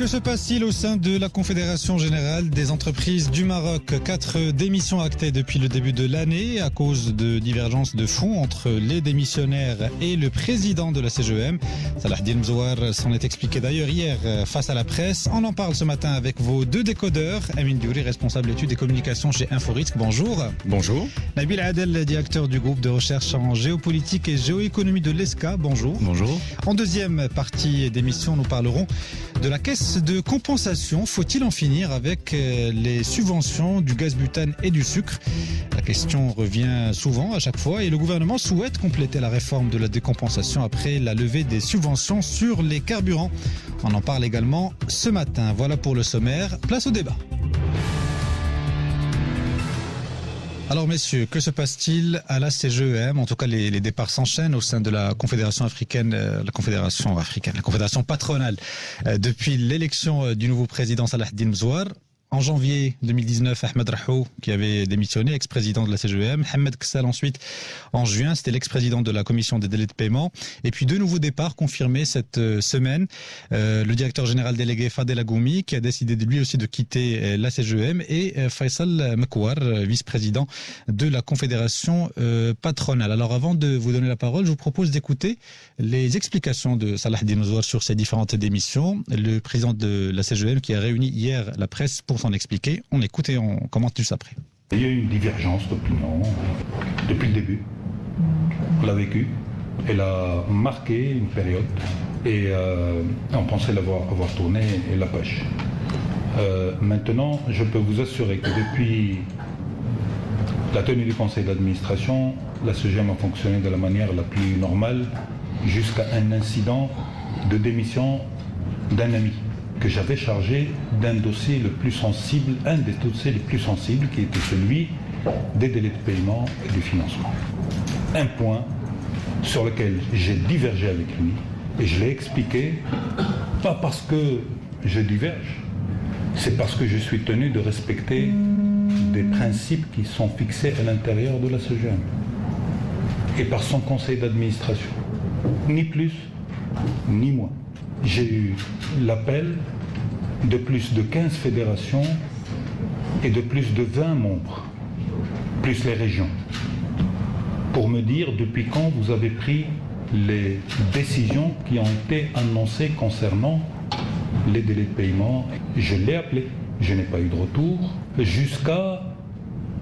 que se passe-t-il au sein de la Confédération Générale des Entreprises du Maroc? 4 démissions actées depuis le début de l'année à cause de divergences de fond entre les démissionnaires et le président de la CGEM. Salahdine Mzouar s'en est expliqué d'ailleurs hier face à la presse. On en parle ce matin avec vos deux décodeurs. Amine Diouri, responsable études et communications chez Inforisque. Bonjour. Bonjour. Nabil Adel, directeur du groupe de recherche en géopolitique et géoéconomie de l'ESCA. Bonjour. Bonjour. En deuxième partie d'émission, nous parlerons de la caisse de compensation. Faut-il en finir avec les subventions du gaz butane et du sucre? La question revient souvent à chaque fois et le gouvernement souhaite compléter la réforme de la décompensation après la levée des subventions sur les carburants. On en parle également ce matin. Voilà pour le sommaire. Place au débat. Alors messieurs, que se passe-t-il à la CGEM? En tout cas, les départs s'enchaînent au sein de la Confédération africaine, la Confédération patronale. Depuis l'élection du nouveau président Salahdine Mzouar, en janvier 2019, Ahmed Rahou, qui avait démissionné, ex-président de la CGEM. Mohamed Kessal ensuite, en juin, c'était l'ex-président de la commission des délais de paiement. Et puis deux nouveaux départs confirmés cette semaine. Le directeur général délégué Fadel Agoumi, qui a décidé lui aussi de quitter la CGEM, et Faisal Mekwar, vice-président de la Confédération patronale. Alors avant de vous donner la parole, je vous propose d'écouter les explications de Salahdine Mzouar sur ces différentes démissions. Le président de la CGEM qui a réuni hier la presse pour s'en expliquer. On écoute et on commente juste après. Il y a eu une divergence d'opinion depuis le début. On l'a vécu. Elle a marqué une période et on pensait avoir tourné la page. Maintenant, je peux vous assurer que depuis la tenue du conseil d'administration, la CGEM a fonctionné de la manière la plus normale jusqu'à un incident de démission d'un ami que j'avais chargé d'un dossier le plus sensible, un des dossiers les plus sensibles, qui était celui des délais de paiement et du financement. Un point sur lequel j'ai divergé avec lui, et je l'ai expliqué, pas parce que je diverge, c'est parce que je suis tenu de respecter des principes qui sont fixés à l'intérieur de la CGEM et par son conseil d'administration. Ni plus, ni moins. J'ai eu l'appel de plus de 15 fédérations et de plus de 20 membres, plus les régions, pour me dire depuis quand vous avez pris les décisions qui ont été annoncées concernant les délais de paiement. Je l'ai appelé, je n'ai pas eu de retour, jusqu'à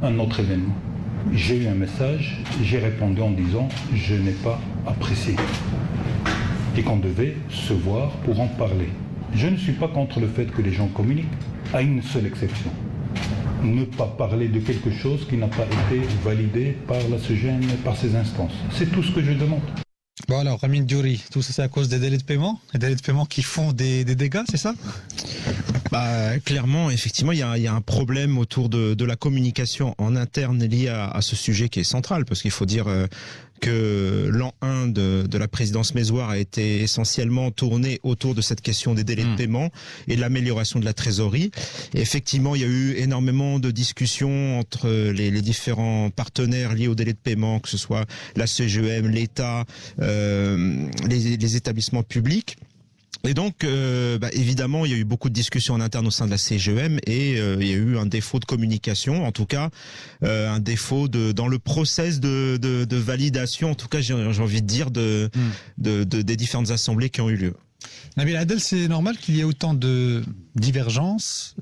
un autre événement. J'ai eu un message, j'ai répondu en disant « je n'ai pas apprécié » et qu'on devait se voir pour en parler. Je ne suis pas contre le fait que les gens communiquent, à une seule exception. Ne pas parler de quelque chose qui n'a pas été validé par la CGEM et par ses instances. C'est tout ce que je demande. Bon alors, Amine Diouri, tout ça c'est à cause des délais de paiement? Les délais de paiement qui font des dégâts, c'est ça? Clairement, effectivement, il y a un problème autour de la communication en interne lié à ce sujet qui est central, parce qu'il faut dire que l'an 1 de la présidence Mezouar a été essentiellement tourné autour de cette question des délais de paiement et de l'amélioration de la trésorerie. Et effectivement, il y a eu énormément de discussions entre les différents partenaires liés aux délais de paiement, que ce soit la CGEM, l'État, les établissements publics. Et donc, évidemment, il y a eu beaucoup de discussions en interne au sein de la CGEM et il y a eu un défaut de communication, en tout cas, un défaut dans le process de validation, en tout cas, j'ai envie de dire, des différentes assemblées qui ont eu lieu. Nabil Adel, c'est normal qu'il y ait autant de divergences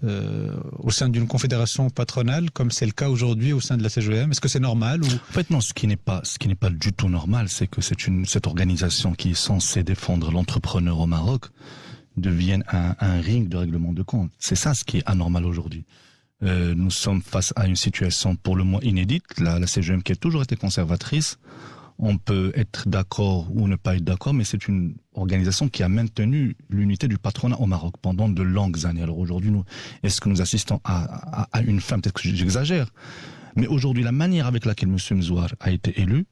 au sein d'une confédération patronale, comme c'est le cas aujourd'hui au sein de la CGEM? Est-ce que c'est normal ou... En fait, non, ce qui n'est pas du tout normal, c'est que cette organisation qui est censée défendre l'entrepreneur au Maroc devienne un ring de règlement de compte. C'est ça ce qui est anormal aujourd'hui. Nous sommes face à une situation pour le moins inédite. La CGEM qui a toujours été conservatrice, on peut être d'accord ou ne pas être d'accord, mais c'est une organisation qui a maintenu l'unité du patronat au Maroc pendant de longues années. Alors aujourd'hui, est-ce que nous assistons à une fin? Peut-être que j'exagère, mais aujourd'hui, la manière avec laquelle M. Mzouar a été élu,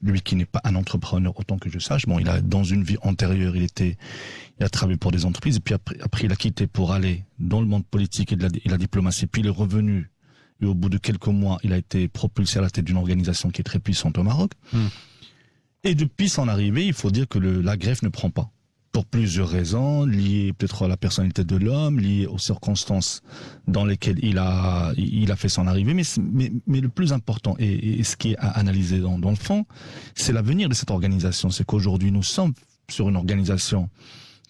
lui qui n'est pas un entrepreneur autant que je sache, bon, il a dans une vie antérieure, il a travaillé pour des entreprises, et puis après il a quitté pour aller dans le monde politique et de la diplomatie, puis il est revenu. Et au bout de quelques mois, il a été propulsé à la tête d'une organisation qui est très puissante au Maroc. Et depuis son arrivée, il faut dire que la greffe ne prend pas. pour plusieurs raisons, liées peut-être à la personnalité de l'homme, liées aux circonstances dans lesquelles il a fait son arrivée. Mais le plus important, et ce qui est à analyser dans le fond, c'est l'avenir de cette organisation. C'est qu'aujourd'hui, nous sommes sur une organisation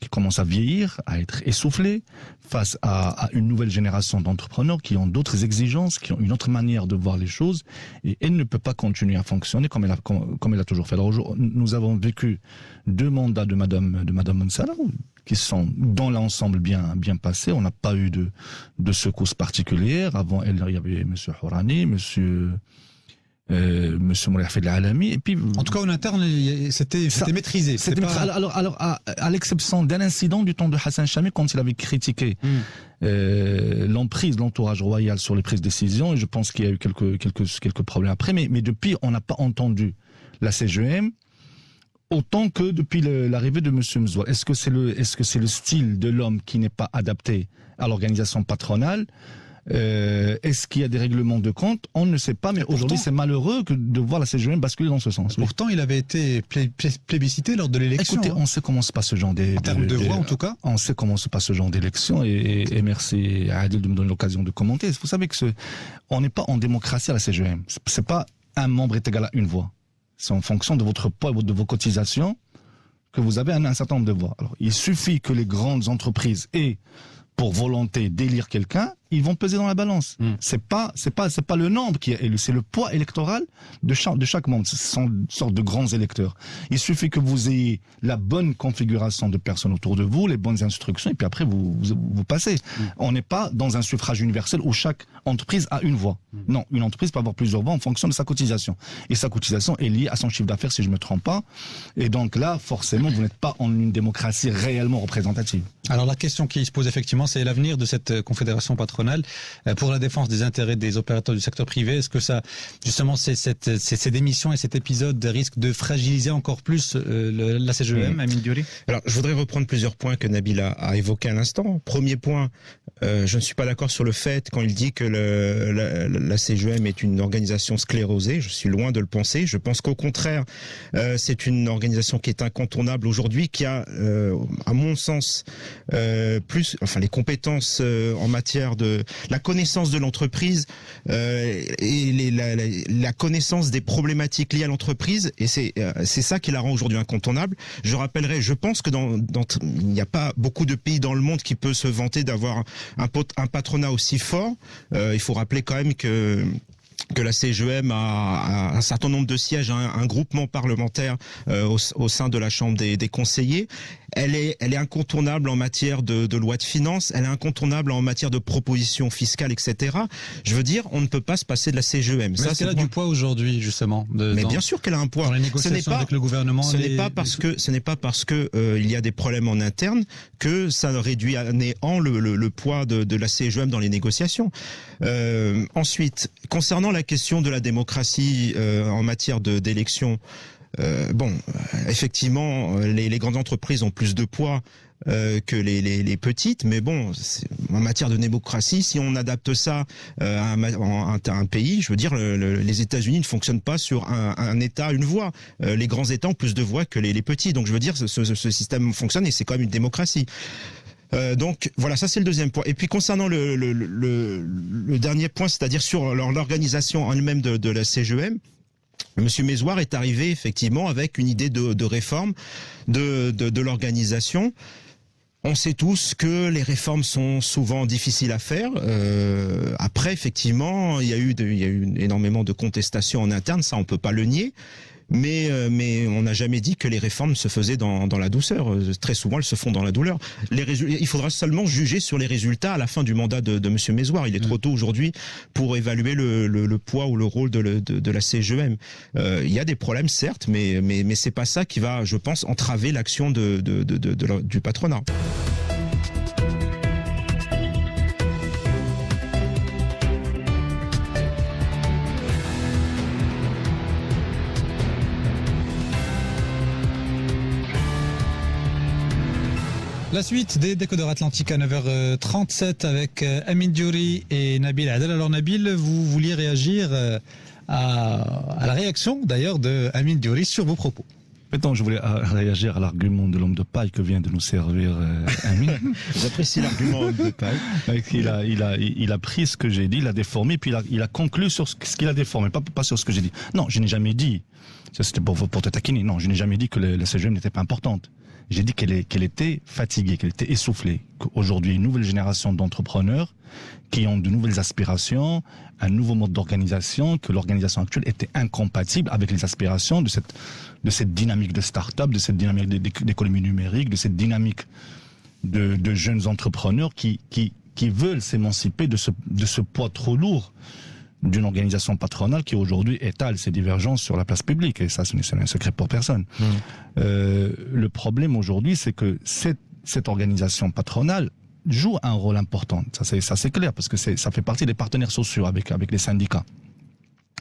qui commence à vieillir, à être essoufflée, face à une nouvelle génération d'entrepreneurs qui ont d'autres exigences, qui ont une autre manière de voir les choses, et elle ne peut pas continuer à fonctionner comme elle a toujours fait. Alors nous avons vécu 2 mandats de Madame Monsala, qui sont dans l'ensemble bien passés. On n'a pas eu de secousses particulières. Avant elle, il y avait Monsieur Hourani, Monsieur Moulay Hafid Alami, et puis en tout cas en interne c'était maîtrisé. Alors à l'exception d'un incident du temps de Hassan Chami, quand il avait critiqué l'entourage royal sur les prises de décision, et je pense qu'il y a eu quelques problèmes après, mais depuis on n'a pas entendu la CGM autant que depuis l'arrivée de Monsieur Mezouar. Est-ce que c'est le style de l'homme qui n'est pas adapté à l'organisation patronale? Est-ce qu'il y a des règlements de compte? On ne sait pas, mais aujourd'hui c'est malheureux de voir la CGM basculer dans ce sens. Pourtant, il avait été plébiscité lors de l'élection. Écoutez, on sait comment se passe ce genre en termes de voix, en tout cas. On sait comment se passe ce genre d'élection, et merci à Adil de me donner l'occasion de commenter. Vous savez que on n'est pas en démocratie à la CGM. C'est pas un membre est égal à une voix. C'est en fonction de votre poids et de vos cotisations que vous avez un certain nombre de voix. Alors, il suffit que les grandes entreprises aient pour volonté d'élire quelqu'un, ils vont peser dans la balance. C'est pas le nombre qui est élu, c'est le poids électoral de chaque membre. Ce sont une sorte de grands électeurs. Il suffit que vous ayez la bonne configuration de personnes autour de vous, les bonnes instructions, et puis après vous passez. On n'est pas dans un suffrage universel où chaque entreprise a une voix. Non, une entreprise peut avoir plusieurs voix en fonction de sa cotisation. Et sa cotisation est liée à son chiffre d'affaires, si je me trompe pas. Et donc là, forcément, vous n'êtes pas en une démocratie réellement représentative. Alors la question qui se pose effectivement, c'est l'avenir de cette confédération patronale pour la défense des intérêts des opérateurs du secteur privé. Est-ce que ça, justement, ces démissions et cet épisode risquent de fragiliser encore plus la CGM, Amine Diouri? Alors, je voudrais reprendre plusieurs points que Nabil a évoqués à l'instant. Premier point, je ne suis pas d'accord sur le fait quand il dit que la CGM est une organisation sclérosée. Je suis loin de le penser. Je pense qu'au contraire, c'est une organisation qui est incontournable aujourd'hui, qui a, à mon sens, les compétences en matière de la connaissance de l'entreprise et la connaissance des problématiques liées à l'entreprise, et c'est ça qui la rend aujourd'hui incontournable. Je rappellerai, je pense que il n'y a pas beaucoup de pays dans le monde qui peut se vanter d'avoir un patronat aussi fort. Il faut rappeler quand même que la CGM a un certain nombre de sièges, un groupement parlementaire au sein de la Chambre des conseillers. Elle est incontournable en matière de loi de finances, elle est incontournable en matière de propositions fiscales, etc. Je veux dire, on ne peut pas se passer de la CGM. Mais est-ce qu'elle a du poids aujourd'hui, justement? Mais bien sûr qu'elle a un poids. Dans les négociations avec le gouvernement. Ce n'est pas parce que il y a des problèmes en interne que ça réduit à néant le poids de la CGM dans les négociations. Ensuite, concernant la question de la démocratie en matière d'élection, effectivement, les grandes entreprises ont plus de poids que les petites, mais bon, en matière de démocratie, si on adapte ça à un pays, je veux dire, les États-Unis ne fonctionnent pas sur un État, une voix. Les grands États ont plus de voix que les petits, donc je veux dire, ce système fonctionne et c'est quand même une démocratie. Donc voilà, ça c'est le deuxième point. Et puis concernant le dernier point, c'est-à-dire sur l'organisation en elle-même de la CGM, Monsieur Mezouar est arrivé effectivement avec une idée de réforme de l'organisation. On sait tous que les réformes sont souvent difficiles à faire. Après, effectivement, il y a eu énormément de contestations en interne, ça on peut pas le nier. Mais on n'a jamais dit que les réformes se faisaient dans la douceur. Très souvent, elles se font dans la douleur. Il faudra seulement juger sur les résultats à la fin du mandat de Monsieur Mezouar. Il est trop tôt aujourd'hui pour évaluer le poids ou le rôle de la CGM. Il y a des problèmes, certes, mais c'est pas ça qui va, je pense, entraver l'action du patronat. La suite des Décodeurs Atlantiques à 9h37 avec Amine Diouri et Nabil Adel. Alors Nabil, vous vouliez réagir à la réaction d'ailleurs de Amine Diouri sur vos propos. Maintenant, je voulais réagir à l'argument de l'homme de paille que vient de nous servir Amine. J'apprécie l'argument homme de paille. Il a pris ce que j'ai dit, il a déformé, puis il a conclu sur ce qu'il a déformé, pas sur ce que j'ai dit. Non, je n'ai jamais dit, ça c'était pour te taquiner, non, je n'ai jamais dit que la CGM n'était pas importante. J'ai dit qu'elle était fatiguée, qu'elle était essoufflée. Qu'aujourd'hui, une nouvelle génération d'entrepreneurs qui ont de nouvelles aspirations, un nouveau mode d'organisation, que l'organisation actuelle était incompatible avec les aspirations de cette dynamique de start-up, de cette dynamique d'économie numérique, de cette dynamique de jeunes entrepreneurs qui veulent s'émanciper de ce poids trop lourd d'une organisation patronale qui aujourd'hui étale ses divergences sur la place publique, et ça, ce n'est un secret pour personne. Le problème aujourd'hui, c'est que cette organisation patronale joue un rôle important. Ça c'est clair, parce que ça fait partie des partenaires sociaux avec les syndicats.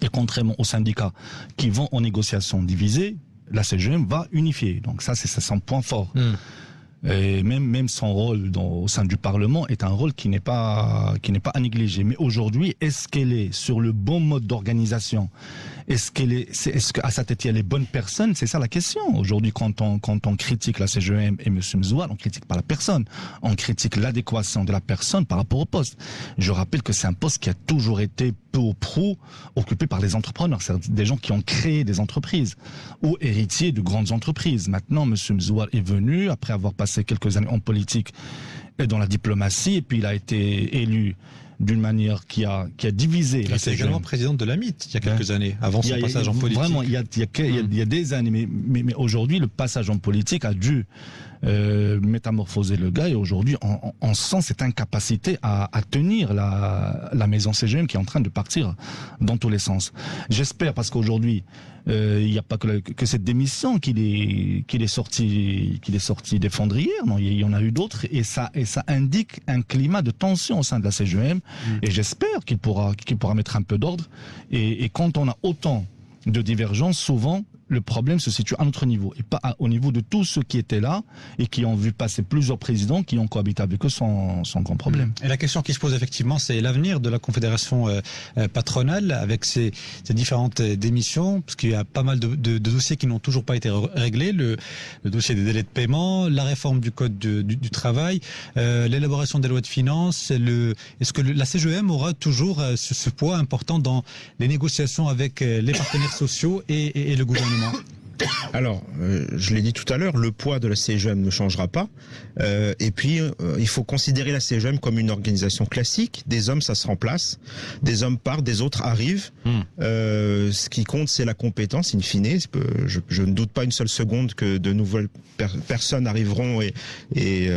Et contrairement aux syndicats qui vont en négociation divisée, la CGM va unifier. Donc ça, c'est son point fort. Et même son rôle au sein du Parlement est un rôle qui n'est pas à négliger. Mais aujourd'hui, est-ce qu'elle est sur le bon mode d'organisation? Est-ce qu'à sa tête il y a les bonnes personnes? C'est ça la question. Aujourd'hui, quand on critique la CGM et M. Mzouar, on critique pas la personne. On critique l'adéquation de la personne par rapport au poste. Je rappelle que c'est un poste qui a toujours été peu ou prou occupé par les entrepreneurs. C'est des gens qui ont créé des entreprises ou héritiers de grandes entreprises. Maintenant, M. Mzouar est venu, après avoir passé quelques années en politique et dans la diplomatie, et puis il a été élu d'une manière qui a divisé. Il était également président de l'AMIT il y a quelques années, avant son passage en politique. Vraiment, il y a des années, mais aujourd'hui, le passage en politique a dû métamorphoser le gars, et aujourd'hui, on sent cette incapacité à tenir la maison CGM qui est en train de partir dans tous les sens. J'espère, parce qu'aujourd'hui, il n'y a pas que cette démission qu'il est sorti défendre hier. Non, il y en a eu d'autres, et ça indique un climat de tension au sein de la CGM. Et j'espère qu'il pourra mettre un peu d'ordre. Et quand on a autant de divergences, souvent le problème se situe à notre niveau et pas au niveau de tous ceux qui étaient là et qui ont vu passer plusieurs présidents qui ont cohabité avec eux sans grand problème. Et la question qui se pose effectivement, c'est l'avenir de la Confédération patronale avec ces différentes démissions, parce qu'il y a pas mal de dossiers qui n'ont toujours pas été réglés, le dossier des délais de paiement, la réforme du code du travail, l'élaboration des lois de finances. Est-ce que la CGM aura toujours ce poids important dans les négociations avec les partenaires sociaux et le gouvernement? Alors, je l'ai dit tout à l'heure, le poids de la CGM ne changera pas. Et puis, il faut considérer la CGM comme une organisation classique. Des hommes, ça se remplace. Des hommes partent, des autres arrivent. Ce qui compte, c'est la compétence, in fine. Je ne doute pas une seule seconde que de nouvelles personnes arriveront et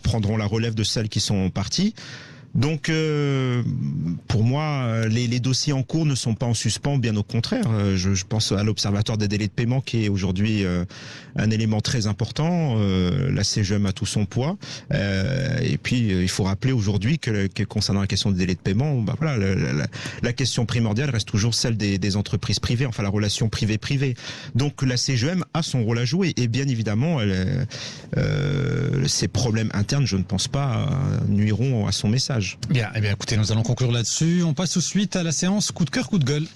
prendront la relève de celles qui sont parties. Donc, pour moi, les dossiers en cours ne sont pas en suspens, bien au contraire. Je pense à l'Observatoire des délais de paiement qui est aujourd'hui un élément très important. La CGM a tout son poids. Et puis, il faut rappeler aujourd'hui que concernant la question des délais de paiement, la question primordiale reste toujours celle des entreprises privées, enfin la relation privée-privée. Donc, la CGM a son rôle à jouer. Et bien évidemment, ces problèmes internes, je ne pense pas, nuiront à son message. Bien, écoutez, nous allons conclure là-dessus. On passe tout de suite à la séance coup de cœur, coup de gueule.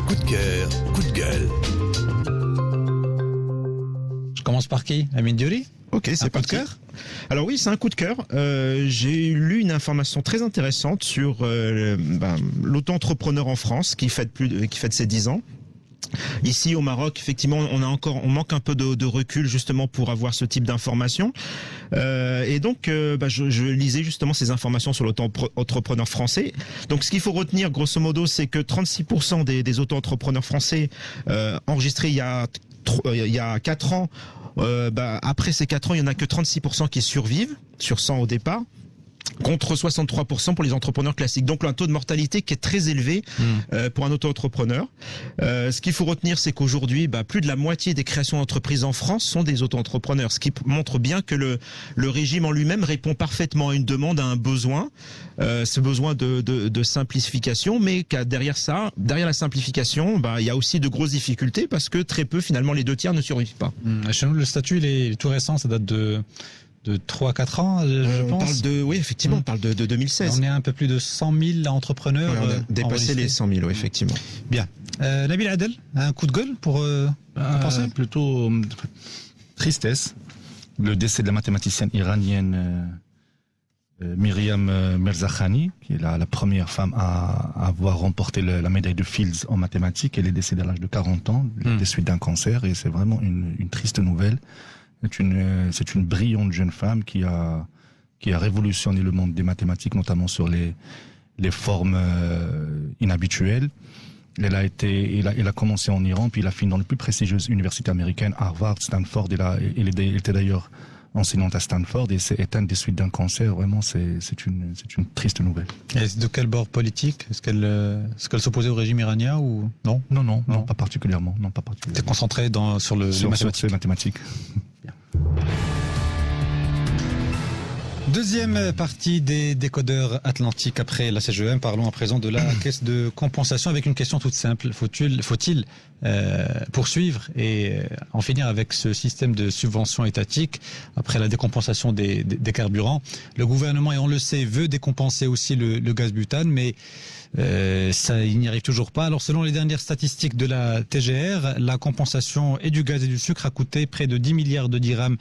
Coup de cœur, coup de gueule. Je commence par qui? Amine Diori? Ok, c'est parti. Coup de cœur? Alors oui, c'est un coup de cœur. J'ai lu une information très intéressante sur l'auto-entrepreneur en France qui fête ses 10 ans. Ici au Maroc, effectivement, on manque un peu de recul justement pour avoir ce type d'informations. Et donc, je lisais justement ces informations sur l'auto-entrepreneur français. Donc, ce qu'il faut retenir, grosso modo, c'est que 36% des auto-entrepreneurs français enregistrés il y a 4 ans. Après ces 4 ans, il y en a que 36% qui survivent sur 100 au départ, contre 63% pour les entrepreneurs classiques. Donc un taux de mortalité qui est très élevé pour un auto-entrepreneur. Ce qu'il faut retenir, c'est qu'aujourd'hui, plus de la moitié des créations d'entreprises en France sont des auto-entrepreneurs, ce qui montre bien que le régime en lui-même répond parfaitement à une demande, à un besoin, ce besoin de simplification, mais derrière la simplification, il y a aussi de grosses difficultés parce que très peu, finalement, les 2 tiers ne survivent pas. Chez nous, le statut, il est tout récent, ça date de de 3-4 ans, je pense. Oui, effectivement, on parle de 2016. On est à un peu plus de 100 000 entrepreneurs. On a dépassé les 100 000, oui, effectivement. Bien. Nabil Adel, un coup de gueule pour penser plutôt tristesse. Le décès de la mathématicienne iranienne Myriam Mirzakhani, qui est la première femme à avoir remporté la médaille de Fields en mathématiques. Elle est décédée à l'âge de 40 ans, des suites d'un cancer, et c'est vraiment une triste nouvelle. C'est une brillante jeune femme qui a révolutionné le monde des mathématiques, notamment sur les formes inhabituelles. Elle a commencé en Iran, puis elle a fini dans les plus prestigieuses universités américaines, Harvard, Stanford. Elle était d'ailleurs enseignante à Stanford et s'est éteinte des suites d'un cancer. Vraiment, c'est une triste nouvelle. Et de quel bord politique? Est-ce qu'elle s'opposait au régime iranien ou non? Non, pas particulièrement. T'es concentré sur les mathématiques. Bien. Deuxième partie des décodeurs atlantiques après la CGEM. Parlons à présent de la caisse de compensation avec une question toute simple. Faut-il poursuivre et en finir avec ce système de subvention étatique après la décompensation des carburants? Le gouvernement, et on le sait, veut décompenser aussi le gaz butane, mais il n'y arrive toujours pas. Alors selon les dernières statistiques de la TGR, la compensation et du gaz et du sucre a coûté près de 10 milliards de dirhams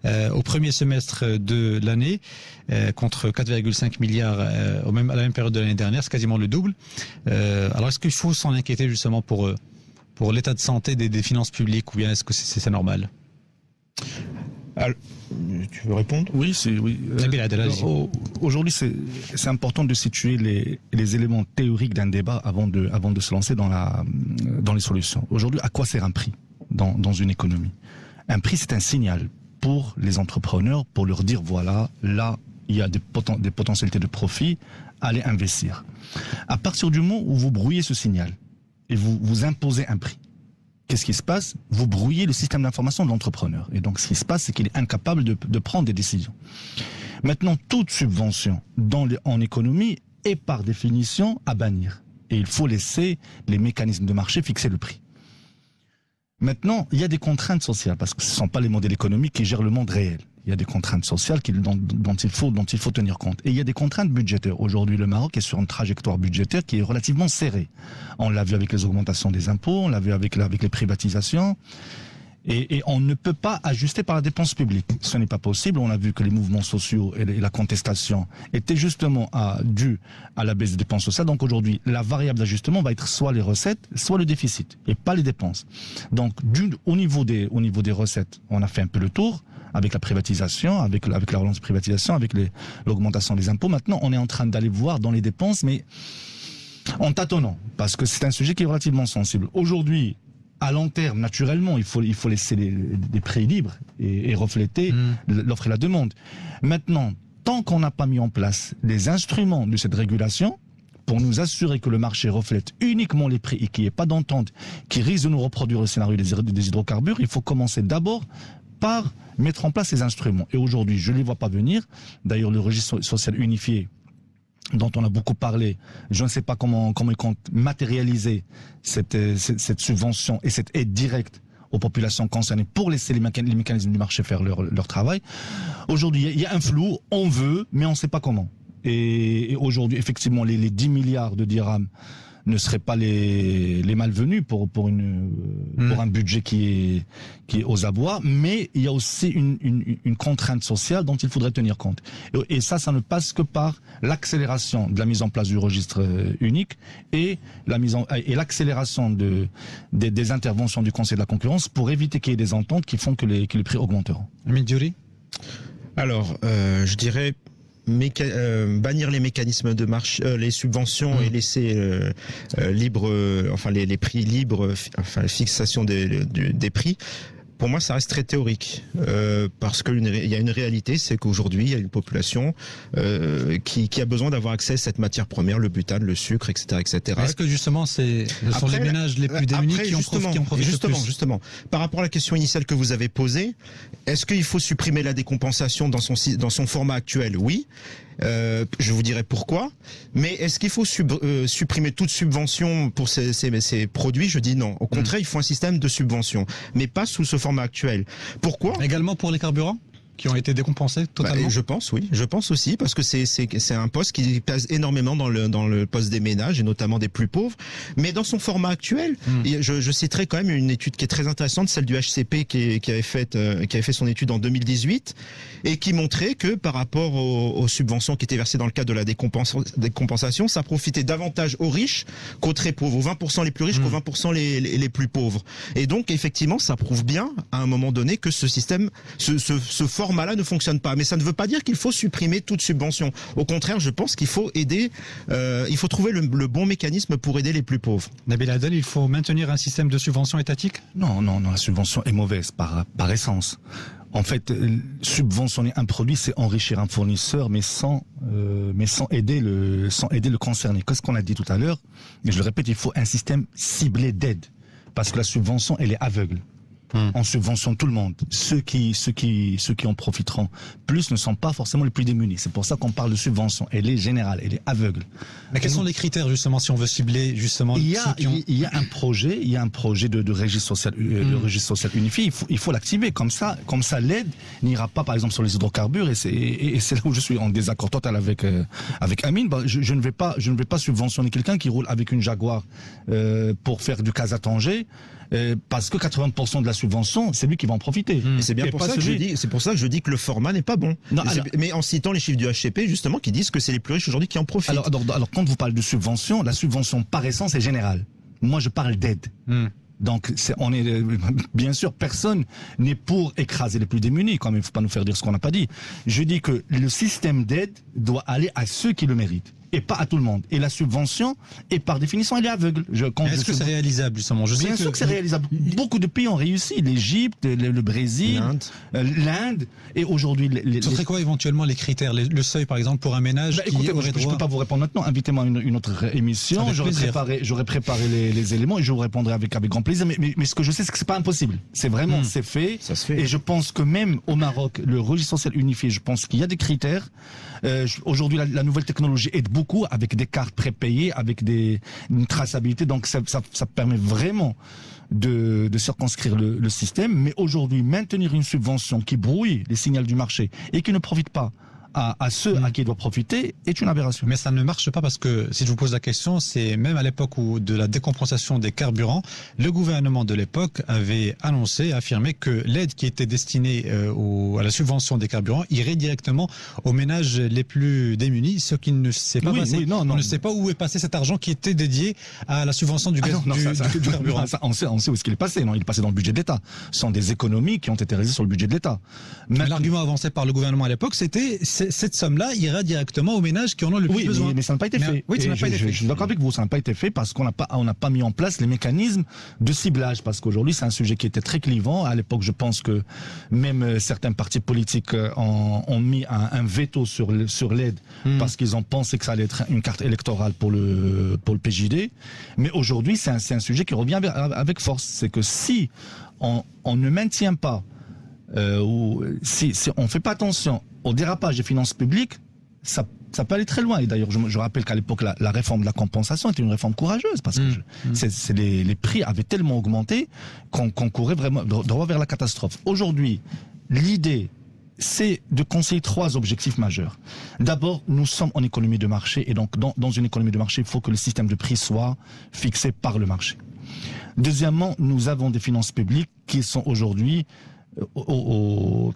au premier semestre de l'année, contre 4,5 milliards à la même période de l'année dernière. C'est quasiment le double. Alors est-ce qu'il faut s'en inquiéter justement pour l'état de santé des finances publiques, ou bien est-ce que c'est normal? Alors, tu veux répondre? Oui. Aujourd'hui, c'est important de situer les éléments théoriques d'un débat avant de se lancer dans les solutions. Aujourd'hui, à quoi sert un prix dans une économie? Un prix, c'est un signal pour les entrepreneurs, pour leur dire voilà, là, il y a des potentialités de profit, allez investir. À partir du moment où vous brouillez ce signal et vous imposez un prix, qu'est-ce qui se passe? Vous brouillez le système d'information de l'entrepreneur. Et donc, ce qui se passe, c'est qu'il est incapable de prendre des décisions. Maintenant, toute subvention en économie est par définition à bannir. Et il faut laisser les mécanismes de marché fixer le prix. Maintenant, il y a des contraintes sociales, parce que ce ne sont pas les modèles économiques qui gèrent le monde réel. Il y a des contraintes sociales dont il faut tenir compte. Et il y a des contraintes budgétaires. Aujourd'hui, le Maroc est sur une trajectoire budgétaire qui est relativement serrée. On l'a vu avec les augmentations des impôts, on l'a vu avec les privatisations. Et on ne peut pas ajuster par la dépense publique. Ce n'est pas possible. On a vu que les mouvements sociaux et la contestation étaient justement dus à la baisse des dépenses sociales. Donc aujourd'hui, la variable d'ajustement va être soit les recettes, soit le déficit, et pas les dépenses. Donc au niveau des recettes, on a fait un peu le tour avec la privatisation, avec la relance de privatisation, avec l'augmentation des impôts. Maintenant, on est en train d'aller voir dans les dépenses, mais en tâtonnant, parce que c'est un sujet qui est relativement sensible. Aujourd'hui, à long terme, naturellement, il faut laisser des prix libres et refléter l'offre et la demande. Maintenant, tant qu'on n'a pas mis en place les instruments de cette régulation, pour nous assurer que le marché reflète uniquement les prix et qu'il n'y ait pas d'entente qui risque de nous reproduire le scénario des hydrocarbures, il faut commencer d'abord par mettre en place ces instruments. Et aujourd'hui, je ne les vois pas venir. D'ailleurs, le registre social unifié, dont on a beaucoup parlé, je ne sais pas comment ils comptent matérialiser cette subvention et cette aide directe aux populations concernées pour laisser les mécanismes du marché faire leur travail. Aujourd'hui, il y a un flou, on veut, mais on ne sait pas comment. Et aujourd'hui, effectivement, les 10 milliards de dirhams ne seraient pas les malvenus pour un budget qui est aux abois, mais il y a aussi une contrainte sociale dont il faudrait tenir compte. Et ça ne passe que par l'accélération de la mise en place du registre unique et l'accélération des interventions du Conseil de la concurrence pour éviter qu'il y ait des ententes qui font que les prix augmenteront. Midjouri ? Alors, je dirais bannir les mécanismes de marché, les subventions et laisser les prix libres, la fixation des prix. Pour moi, ça reste très théorique, parce que il y a une réalité, c'est qu'aujourd'hui, il y a une population qui a besoin d'avoir accès à cette matière première, le butane, le sucre, etc., etc. Est-ce que justement, ce sont les ménages les plus démunis qui en profitent le plus ? Justement, par rapport à la question initiale que vous avez posée, est-ce qu'il faut supprimer la décompensation dans son format actuel ? Oui. Je vous dirai pourquoi. Mais est-ce qu'il faut supprimer toute subvention pour ces produits ? Je dis non. Au contraire, il faut un système de subvention, mais pas sous ce format actuel. Pourquoi ? Également pour les carburants ? qui ont été décompensés totalement? Je pense, oui. Je pense aussi, parce que c'est un poste qui pèse énormément dans le poste des ménages, et notamment des plus pauvres. Mais dans son format actuel, je citerai quand même une étude qui est très intéressante, celle du HCP qui avait fait son étude en 2018, et qui montrait que par rapport aux subventions qui étaient versées dans le cadre de la décompensation, ça profitait davantage aux riches qu'aux très pauvres, aux 20% les plus riches qu'aux 20% les plus pauvres. Et donc, effectivement, ça prouve bien, à un moment donné, que ce système, ce format-là ne fonctionne pas. Mais ça ne veut pas dire qu'il faut supprimer toute subvention. Au contraire, je pense qu'il faut aider, il faut trouver le bon mécanisme pour aider les plus pauvres. Nabil Adel, il faut maintenir un système de subvention étatique? Non, la subvention est mauvaise par essence. En fait, subventionner un produit, c'est enrichir un fournisseur, mais sans aider le concerné. Qu'est-ce qu'on a dit tout à l'heure? Et je le répète, il faut un système ciblé d'aide. Parce que la subvention, elle est aveugle. On subventionne tout le monde. Ceux qui en profiteront plus ne sont pas forcément les plus démunis. C'est pour ça qu'on parle de subvention. Elle est générale, elle est aveugle. Mais quels sont les critères justement si on veut cibler justement? Il y a un projet de registre social, unifié. Il faut l'activer. Comme ça, l'aide n'ira pas, par exemple, sur les hydrocarbures. Et c'est là où je suis en désaccord total avec Amine. Je ne vais pas subventionner quelqu'un qui roule avec une Jaguar pour faire du Casa Tanger. Parce que 80% de la subvention, c'est lui qui va en profiter. Et c'est bien pour ça que je dis que le format n'est pas bon. Non, mais en citant les chiffres du HCP, justement, qui disent que c'est les plus riches aujourd'hui qui en profitent. Alors quand vous parlez de subvention, la subvention par essence est générale. Moi, je parle d'aide. Donc, bien sûr, personne n'est pour écraser les plus démunis. Quand même, il ne faut pas nous faire dire ce qu'on n'a pas dit. Je dis que le système d'aide doit aller à ceux qui le méritent. Et pas à tout le monde. Et la subvention, et par définition, elle est aveugle. Est-ce que c'est réalisable, justement? Bien sûr que c'est réalisable. Beaucoup de pays ont réussi. L'Égypte, le Brésil, l'Inde. Et aujourd'hui... Ce serait quoi éventuellement les critères? Le seuil, par exemple, pour un ménage qui aurait droit... Je ne peux pas vous répondre maintenant. Invitez-moi à une autre émission. J'aurais préparé les éléments et je vous répondrai avec grand plaisir. Mais ce que je sais, c'est que c'est pas impossible. C'est vraiment, c'est fait. Ça se fait. Et je pense que même au Maroc, le registre social unifié, je pense qu'il y a des critères. Aujourd'hui, la nouvelle technologie aide beaucoup avec des cartes prépayées, avec une traçabilité. Donc, ça permet vraiment de circonscrire le système. Mais aujourd'hui, maintenir une subvention qui brouille les signaux du marché et qui ne profite pas à ceux à qui il doit profiter est une aberration. Mais ça ne marche pas parce que, si je vous pose la question, c'est même à l'époque de la décompensation des carburants, le gouvernement de l'époque avait affirmé que l'aide qui était destinée à la subvention des carburants irait directement aux ménages les plus démunis, ce qui ne s'est pas passé. On ne sait pas où est passé cet argent qui était dédié à la subvention du gaz, du carburant. On sait où est-ce qu'il est passé. Non, il est passé dans le budget de l'État. Ce sont des économies qui ont été réalisées sur le budget de l'État. L'argument avancé par le gouvernement à l'époque, c'était cette somme-là ira directement aux ménages qui en ont le plus besoin. Mais ça n'a pas été fait. Oui, ça n'a pas été fait. Je suis d'accord avec vous, ça n'a pas été fait parce qu'on n'a pas mis en place les mécanismes de ciblage. Parce qu'aujourd'hui, c'est un sujet qui était très clivant. À l'époque, je pense que même certains partis politiques ont mis un veto sur l'aide parce qu'ils ont pensé que ça allait être une carte électorale pour le PJD. Mais aujourd'hui, c'est un sujet qui revient avec force. C'est que si on ne maintient pas ou si on ne fait pas attention au dérapage des finances publiques, ça peut aller très loin. Et d'ailleurs, je rappelle qu'à l'époque, la réforme de la compensation était une réforme courageuse parce que les prix avaient tellement augmenté qu'on courait vraiment droit vers la catastrophe. Aujourd'hui, l'idée, c'est de conseiller 3 objectifs majeurs. D'abord, nous sommes en économie de marché et donc dans une économie de marché, il faut que le système de prix soit fixé par le marché. Deuxièmement, nous avons des finances publiques qui sont aujourd'hui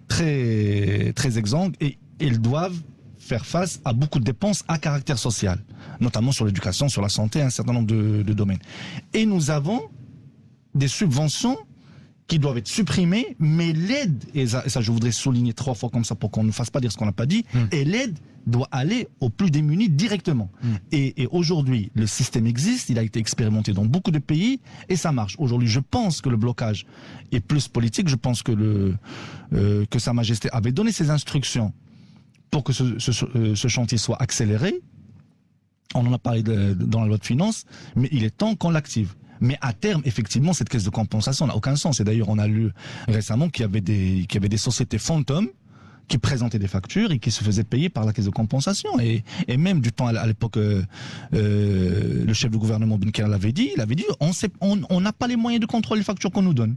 très, très exsangues et elles doivent faire face à beaucoup de dépenses à caractère social, notamment sur l'éducation, sur la santé, un certain nombre de domaines. Et nous avons des subventions qui doivent être supprimées, mais l'aide, et ça je voudrais souligner 3 fois comme ça pour qu'on ne fasse pas dire ce qu'on n'a pas dit, et l'aide doit aller aux plus démunis directement. Et aujourd'hui, le système existe, il a été expérimenté dans beaucoup de pays et ça marche. Aujourd'hui, je pense que le blocage est plus politique. Je pense que Sa Majesté avait donné ses instructions pour que ce chantier soit accéléré. On en a parlé dans la loi de finances, mais il est temps qu'on l'active. Mais à terme, effectivement, cette caisse de compensation n'a aucun sens. Et d'ailleurs, on a lu récemment qu'il y avait des sociétés fantômes qui présentaient des factures et qui se faisaient payer par la caisse de compensation. Et même du temps à l'époque, le chef du gouvernement Benker l'avait dit, on n'a pas les moyens de contrôler les factures qu'on nous donne.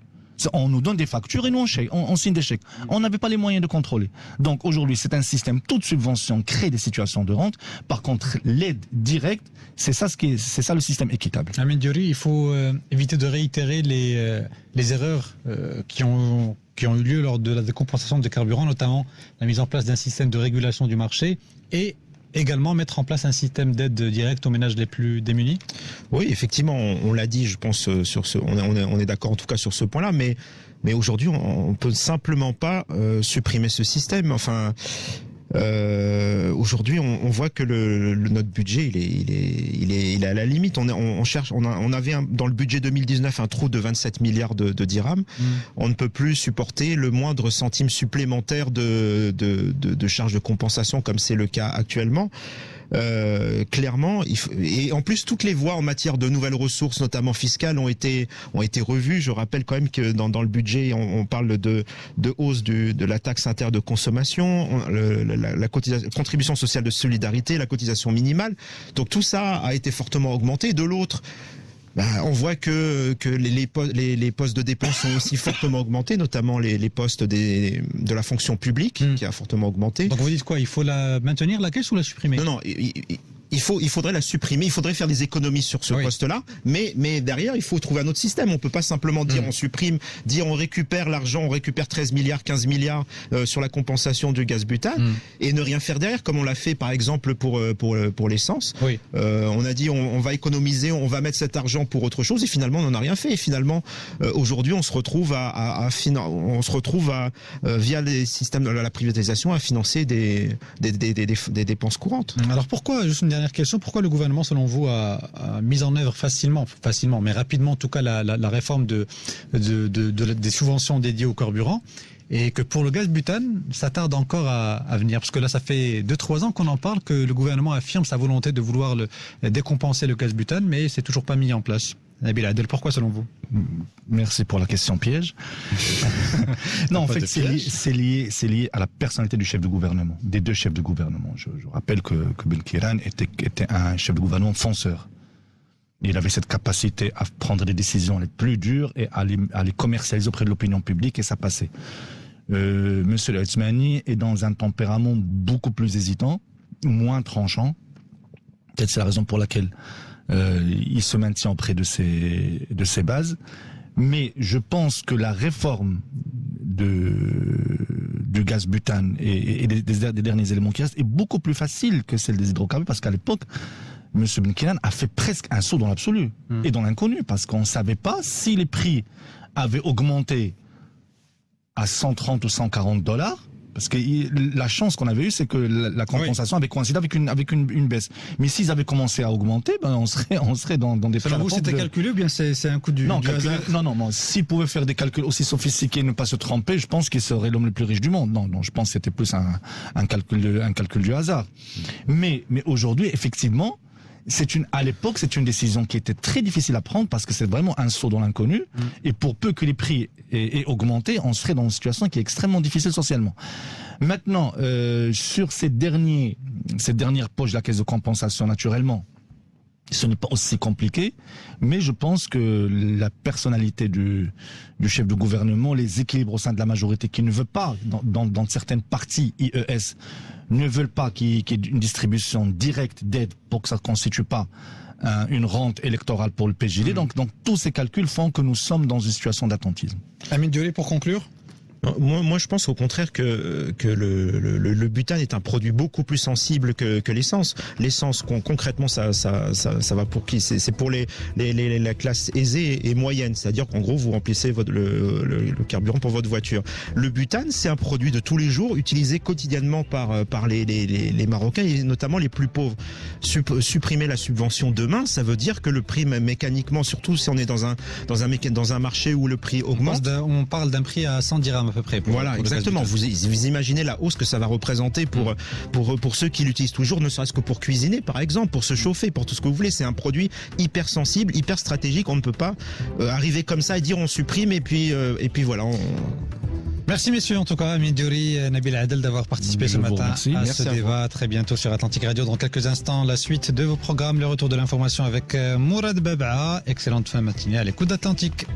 On nous donne des factures et nous on signe des chèques. On n'avait pas les moyens de contrôler. Donc aujourd'hui, c'est un système, toute subvention crée des situations de rente. Par contre, l'aide directe, c'est ça le système équitable. Amine Diori, il faut éviter de réitérer les erreurs qui ont eu lieu lors de la décompensation des carburants, notamment la mise en place d'un système de régulation du marché et également mettre en place un système d'aide directe aux ménages les plus démunis. Oui, effectivement, on l'a dit, je pense, on est d'accord en tout cas sur ce point-là, mais aujourd'hui, on peut simplement pas supprimer ce système. Enfin, aujourd'hui, on voit que notre budget, il est à la limite. On avait dans le budget 2019 un trou de 27 milliards de dirhams. On ne peut plus supporter le moindre centime supplémentaire de charges de compensation comme c'est le cas actuellement. Clairement, et en plus toutes les voies en matière de nouvelles ressources, notamment fiscales, ont été revues. Je rappelle quand même que dans le budget, on parle de hausse de la taxe interne de consommation, la contribution sociale de solidarité, la cotisation minimale. Donc tout ça a été fortement augmenté. De l'autre, on voit que les postes de dépenses sont aussi fortement augmentés, notamment les postes de la fonction publique qui a fortement augmenté. Donc vous dites quoi? Il faut la maintenir la caisse ou la supprimer? Non, il faudrait la supprimer, il faudrait faire des économies sur ce poste-là, mais derrière, il faut trouver un autre système. On peut pas simplement dire on supprime, dire on récupère l'argent, on récupère 13 milliards, 15 milliards sur la compensation du gaz butane et ne rien faire derrière, comme on l'a fait par exemple pour l'essence. Oui. On a dit on va économiser, on va mettre cet argent pour autre chose et finalement on n'en a rien fait. Et finalement, aujourd'hui, on se retrouve via les systèmes de la privatisation à financer des dépenses courantes. Alors pourquoi, juste une dernière question, pourquoi le gouvernement, selon vous, a mis en œuvre facilement, mais rapidement en tout cas, la réforme des subventions dédiées au carburant, et que pour le gaz butane, ça tarde encore à venir? Parce que là, ça fait 2-3 ans qu'on en parle, que le gouvernement affirme sa volonté de vouloir décompenser le gaz butane, mais c'est toujours pas mis en place. Nabil Adel, pourquoi selon vous? Merci pour la question piège. Non, en fait, c'est lié à la personnalité du chef de gouvernement, des deux chefs de gouvernement. Je rappelle que Belkiran était un chef de gouvernement fonceur. Il avait cette capacité à prendre des décisions les plus dures et à les commercialiser auprès de l'opinion publique, et ça passait. Monsieur Othmani est dans un tempérament beaucoup plus hésitant, moins tranchant. Peut-être c'est la raison pour laquelle il se maintient auprès de ses bases. Mais je pense que la réforme du gaz butane et des derniers éléments qui restent est beaucoup plus facile que celle des hydrocarbures, parce qu'à l'époque, M. Benkiran a fait presque un saut dans l'absolu et dans l'inconnu, parce qu'on ne savait pas si les prix avaient augmenté à 130 ou 140 $. Parce que la chance qu'on avait eue, c'est que la compensation avait coïncidé avec une baisse. Mais s'ils avaient commencé à augmenter, on serait dans des... Selon vous, c'était calculé ou bien c'est un coup du hasard? Non. S'ils pouvaient faire des calculs aussi sophistiqués et ne pas se tromper, je pense qu'ils seraient l'homme le plus riche du monde. Non, je pense que c'était plus un calcul du hasard. Mais aujourd'hui, effectivement, à l'époque, c'est une décision qui était très difficile à prendre, parce que c'est vraiment un saut dans l'inconnu. Et pour peu que les prix aient augmenté, on serait dans une situation qui est extrêmement difficile socialement. Maintenant, sur ces dernières poches de la caisse de compensation, naturellement, ce n'est pas aussi compliqué, mais je pense que la personnalité du chef de gouvernement, les équilibres au sein de la majorité qui ne veut pas, dans certaines parties IES, ne veulent pas qu'il y ait une distribution directe d'aide pour que ça ne constitue pas une rente électorale pour le PJD. Donc tous ces calculs font que nous sommes dans une situation d'attentisme. Amine Diori, pour conclure. Moi, je pense au contraire que le butane est un produit beaucoup plus sensible que l'essence. L'essence, concrètement, ça va pour qui? C'est pour la classe aisée et moyenne. C'est-à-dire qu'en gros, vous remplissez le carburant pour votre voiture. Le butane, c'est un produit de tous les jours, utilisé quotidiennement par les Marocains, et notamment les plus pauvres. Supprimer la subvention demain, ça veut dire que le prix, mécaniquement, surtout si on est dans un marché où le prix augmente. On parle d'un prix à 100 dirhams. À peu près voilà, exactement. Vous imaginez la hausse que ça va représenter pour ceux qui l'utilisent toujours, ne serait-ce que pour cuisiner, par exemple, pour se chauffer, pour tout ce que vous voulez. C'est un produit hyper sensible, hyper stratégique. On ne peut pas arriver comme ça et dire on supprime et puis voilà. Merci messieurs, en tout cas, Amine Diori, Nabil Adel, d'avoir participé ce matin à ce débat. Très bientôt sur Atlantique Radio. Dans quelques instants, la suite de vos programmes, le retour de l'information avec Mourad Babaa. Excellente fin matinée à l'écoute d'Atlantique.